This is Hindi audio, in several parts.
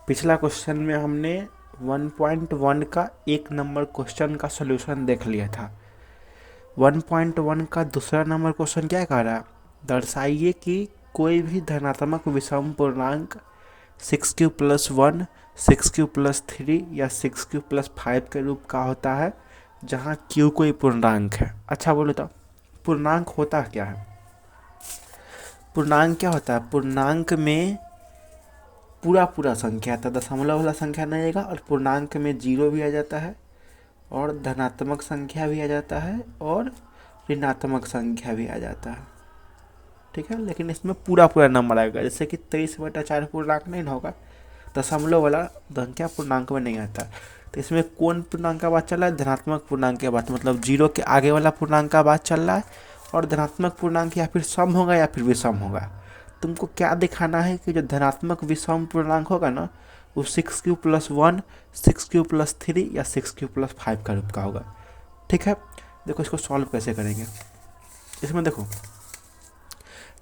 पिछला क्वेश्चन में हमने 1.1 का एक नंबर क्वेश्चन का सॉल्यूशन देख लिया था। 1.1 का दूसरा नंबर क्वेश्चन क्या कह रहा है, दर्शाइए कि कोई भी धनात्मक विषम पूर्णांक 6q+1, 6q+3 या 6q+5 के रूप का होता है जहाँ q कोई पूर्णांक है। अच्छा बोलो तो पूर्णांक होता क्या है? पूर्णांक क्या होता है? पूर्णांक में पूरा पूरा संख्या आता है, दशमलव वाला संख्या नहीं आएगा, और पूर्णांक में जीरो भी आ जाता है और धनात्मक संख्या भी आ जाता है और ऋणात्मक संख्या भी आ जाता है। ठीक है, लेकिन इसमें पूरा पूरा नंबर आएगा, जैसे कि 23/4 पूर्णांक नहीं ना होगा, दशमलव वाला संख्या पूर्णांक में नहीं आता। तो इसमें कौन पूर्णांक का बात चल रहा है? धनात्मक पूर्णांक की बात, मतलब जीरो के आगे वाला पूर्णांक का बात चल रहा है। और धनात्मक पूर्णांक या फिर सम होगा या फिर विषम होगा। तुमको क्या दिखाना है कि जो धनात्मक विषम पूर्णांक होगा ना, वो 6q+1, 6q+3 या 6q+5 का रूप का होगा। ठीक है, देखो इसको सॉल्व कैसे करेंगे। इसमें देखो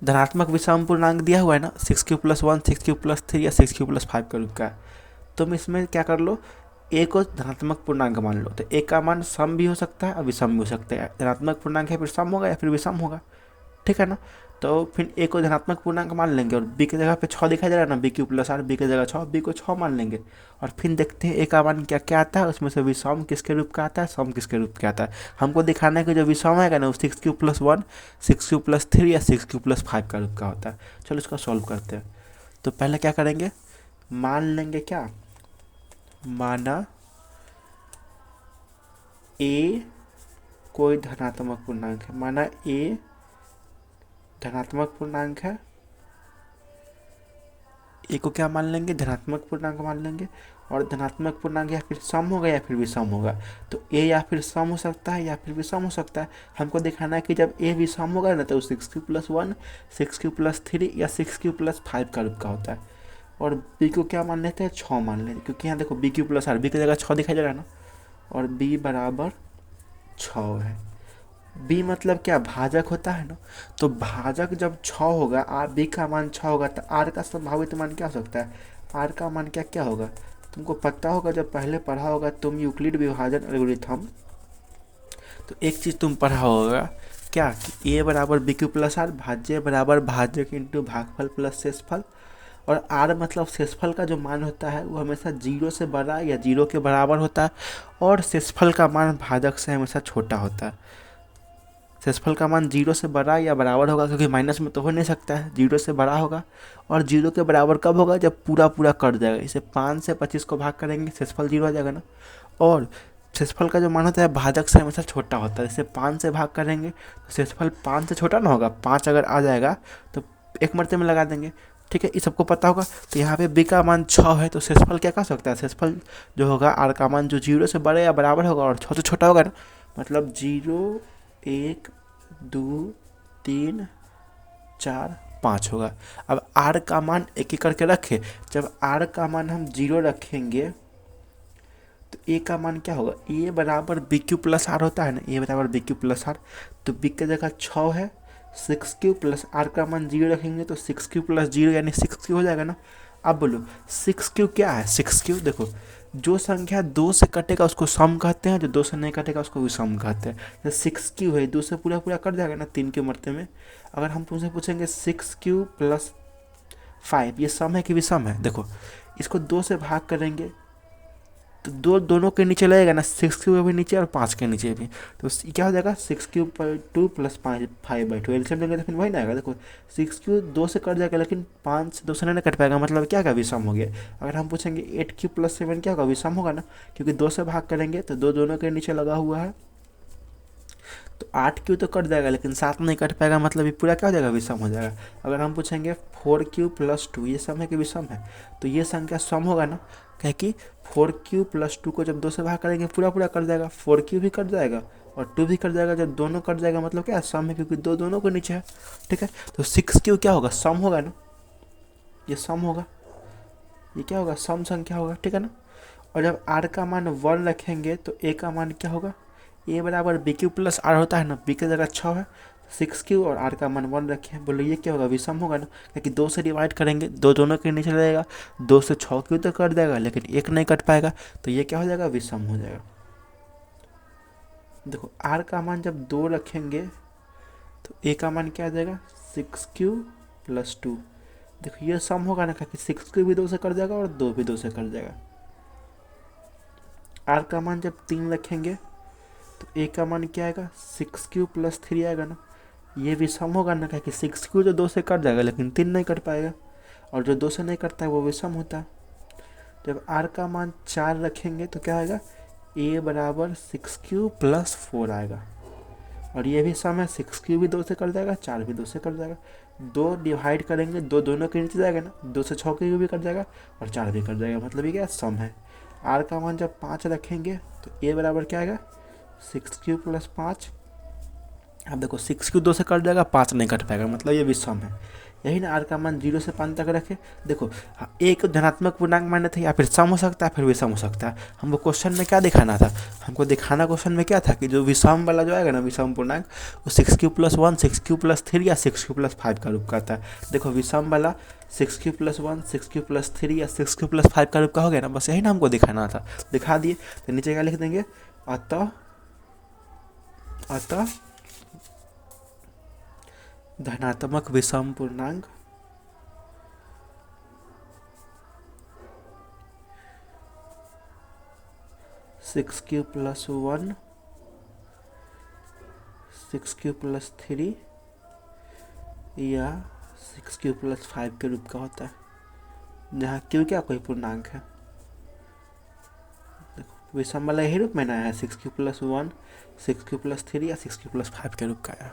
धनात्मक विषम पूर्णांक दिया हुआ है ना, 6q+1, 6q+3 या 6q+5 का रूप का है। तुम इसमें क्या कर लो, ए को धनात्मक पूर्णांक मान लो, तो ए का मान सम भी हो सकता है और विषम भी हो सकता है। धनात्मक पूर्णांक है फिर सम होगा या फिर विषम होगा। ठीक है ना, तो फिर ए को धनात्मक पूर्णांक मान लेंगे और बी की जगह पे 6 दिखाई दे रहा है ना, bq+r, बी की जगह 6, बी को 6 मान लेंगे। और फिर देखते हैं ए का मान क्या क्या आता है, उसमें से विषम किसके रूप का आता है, सम किसके रूप का आता है। हमको दिखाना है कि जो विषम आएगा ना वो 6q+1, 6q+3 या 6q+5 का रूप का होता है। चलो इसका सॉल्व करते हैं। तो पहले क्या करेंगे, मान लेंगे क्या, माना ए कोई धनात्मक पूर्णांक है, माना ए धनात्मक पूर्णांक है। ए को क्या मान लेंगे, धनात्मक पूर्णांक मान लेंगे। और धनात्मक पूर्णांक या फिर सम होगा या फिर विषम होगा। तो ए या फिर सम हो सकता है या फिर विषम हो सकता है। हमको दिखाना है कि जब ए विषम होगा ना तो 6q+1, 6q+3 या 6q+5 का रूप का होता है। और बी को क्या मान लेते हैं, 6 मान लेते हैं, क्योंकि यहाँ देखो bq+r, बी की जगह 6 दिखाई दे रहा है ना, और b बराबर 6 है। बी मतलब क्या, भाजक होता है ना। तो भाजक जब 6 होगा, आर बी का मान 6 होगा, तो आर का संभावित मान क्या हो सकता है, आर का मान क्या क्या होगा। तुमको पता होगा, जब पहले पढ़ा होगा तुम यूक्लिड विभाजन एल्गोरिथम, तो एक चीज़ तुम पढ़ा होगा क्या, कि ए बराबर bq+r, भाज्य बराबर भाजक इंटू भागफल प्लस शेषफल। और आर मतलब शेषफल का जो मान होता है वो हमेशा जीरो से बड़ा या जीरो के बराबर होता है, और शेषफल का मान भाजक से हमेशा छोटा होता है। शेषफल का मान जीरो से बड़ा या बराबर होगा, क्योंकि माइनस में तो हो नहीं सकता है, जीरो से बड़ा होगा। और जीरो के बराबर कब होगा, जब पूरा पूरा कट जाएगा। इसे 5 से 25 को भाग करेंगे, शेषफल जीरो आ जाएगा ना। और शेषफल का जो मान होता है भाजक से हमेशा छोटा होता है, इसे 5 से भाग करेंगे तो शेषफल 5 से छोटा ना होगा, 5 अगर आ जाएगा तो एक मरते में लगा देंगे। ठीक है, ये सबको पता होगा। तो यहाँ पे बी का मान 6 है, तो शेषफल क्या कह सकता है, शेषफल जो होगा आर का मान जो जीरो से बड़े या बराबर होगा और 6 से छोटा होगा ना, मतलब 0, 1, 2, 3, 4, 5 होगा। अब आर का मान एक एक करके रखे, जब आर का मान हम 0 रखेंगे तो ए का मान क्या होगा, ए बराबर bq+r होता है ना, ए बराबर bq+r। तो बी की जगह 6 है, 6q+r का मान 0 रखेंगे तो 6q+0 यानी 6q हो जाएगा ना। अब बोलो 6q क्या है, 6q देखो, जो संख्या 2 से कटेगा उसको सम कहते हैं, जो 2 से नहीं कटेगा उसको विषम कहते हैं। तो 6q है, 2 से पूरा पूरा कट जाएगा ना 3 के मरते में। अगर हम तुमसे पूछेंगे 6q+5 ये सम है कि विषम है, देखो इसको 2 से भाग करेंगे तो दो दोनों के नीचे लगेगा ना, 6q भी नीचे और 5 के नीचे भी। तो क्या हो जाएगा, 6q/2 + 5/2 एल्सियम लेंगे तो फिर वही ना आएगा। देखो 6q 2 से कट जाएगा, लेकिन 5 से 2 से नहीं कट पाएगा, मतलब क्या का विषम हो गया। अगर हम पूछेंगे 8q+7 क्या होगा, विषम होगा ना, क्योंकि 2 से भाग करेंगे तो दो दोनों के नीचे लगा हुआ है। तो 8q तो कट जाएगा, लेकिन 7 नहीं कट पाएगा, मतलब ये पूरा क्या हो जाएगा, विषम हो जाएगा। अगर हम पूछेंगे 4q+2 ये सम है कि विषम है, तो ये संख्या सम होगा ना, क्या कि 4q+2 को जब 2 से भाग करेंगे पूरा पूरा कट जाएगा, 4q भी कट जाएगा और 2 भी कट जाएगा, जब दोनों कट जाएगा मतलब क्या सम है, क्योंकि दो दोनों के नीचे है। ठीक है, तो 6q क्या होगा, सम होगा ना, ये सम होगा, ये क्या होगा, सम संख्या होगा। ठीक है ना। और जब r का मान 1 रखेंगे तो a का मान क्या होगा, a बराबर bq+r होता है ना, b की जगह 6 है, सिक्स क्यू और आर का मान 1 रखे हैं। बोलो ये क्या होगा, विषम होगा ना, क्योंकि 2 से डिवाइड करेंगे, दो दोनों के नीचे रहेगा, 2 से 6 क्यू तो कट जाएगा लेकिन एक नहीं कट पाएगा, तो ये क्या हो जाएगा, विषम हो जाएगा। देखो आर का मान जब 2 रखेंगे तो ए का मान क्या आ जाएगा, 6 क्यू प्लस 2। देखो ये सम होगा ना, क्योंकि 6 क्यू भी 2 से कट जाएगा और 2 भी 2 से कट जाएगा। आर का मान जब 3 रखेंगे तो ए का मान क्या आएगा, 6 क्यू प्लस 3 आएगा ना, ये भी सम होगा ना, क्योंकि 6 क्यू तो 2 से कट जाएगा लेकिन 3 नहीं कट पाएगा, और जो 2 से नहीं कटता है वो भी सम होता है। जब आर का मान 4 रखेंगे तो क्या आएगा, ए बराबर 6 क्यू प्लस 4 आएगा, और ये भी सम है, 6 क्यू भी 2 से कट जाएगा, 4 भी 2 से कट जाएगा, 2 डिवाइड करेंगे, दो दोनों के नीचे जाएगा ना, 2 से 6 क्यू भी कट जाएगा और 4 भी कट जाएगा, मतलब ये क्या सम है। आर का मान जब 5 रखेंगे तो ए बराबर क्या आएगा, 6 क्यू प्लस 5। अब देखो 6 क्यू 2 से कट जाएगा, 5 नहीं कट पाएगा, मतलब ये भी सम है। यही ना, आर का मान 0 से 5 तक रखे। देखो एक धनात्मक पूर्णांक माने थे, या फिर सम हो सकता है फिर विषम हो सकता है। हमको क्वेश्चन में क्या दिखाना था, हमको दिखाना क्वेश्चन में क्या था कि जो विषम वाला जो आएगा ना, विषम पूर्णांक, वो 6 क्यू प्लस 1, 6 क्यू प्लस 3 या 6 क्यू प्लस 5 का रूप का आता है। देखो विषम वाला 6 क्यू प्लस 1, 6 क्यू प्लस 3 या 6 क्यू प्लस 5 का रूप का हो गया ना, बस यही ना हमको दिखाना था, दिखा दिए। तो नीचे क्या लिख देंगे, अतः धनात्मक विषम पूर्णांक six Q plus 1, 6 Q plus 3 या 6 क्यू प्लस 5 के रूप का होता है, जहाँ क्यू क्या कोई पूर्णांक है। देखो विषम वाला यही रूप में ना है, 6 क्यू प्लस 1, 6 क्यू प्लस 3 या 6 क्यू प्लस 5 के रूप का है।